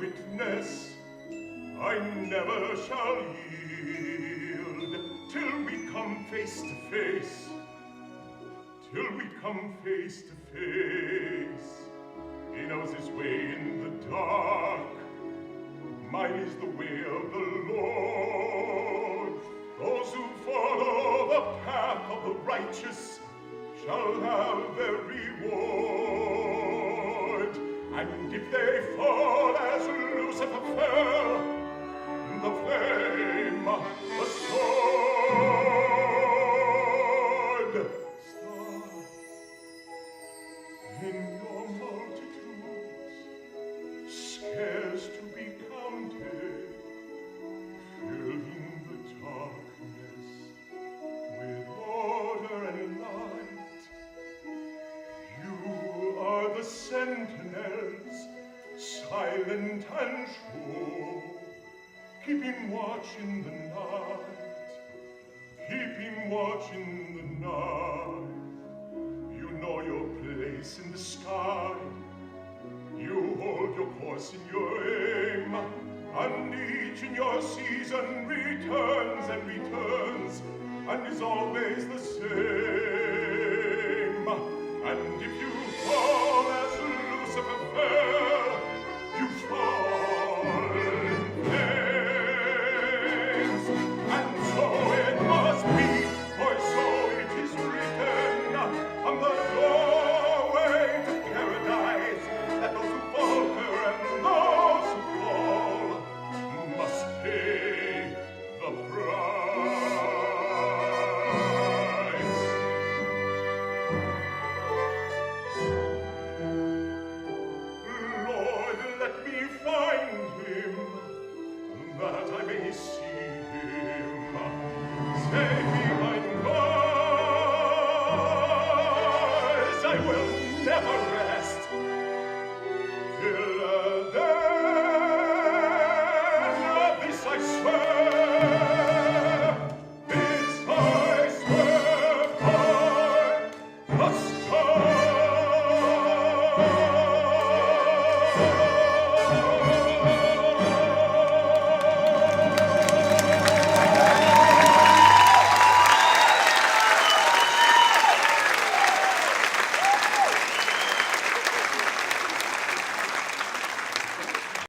witness, I never shall yield till we come face to face, till we come face to face. He knows his way in the dark, mine is the way of the Lord. Those who follow the path of the righteous shall have their reward. And if they fall as Lucifer fell, the flame, the sword, star, in your multitudes, scarce to be counted, filling the darkness with order and light. You are the sentinels, silent and sure, keeping watch in the night, keeping watch in the night. You know your place in the sky, you hold your course in your aim, and each in your season returns and returns, and is always the same. And if you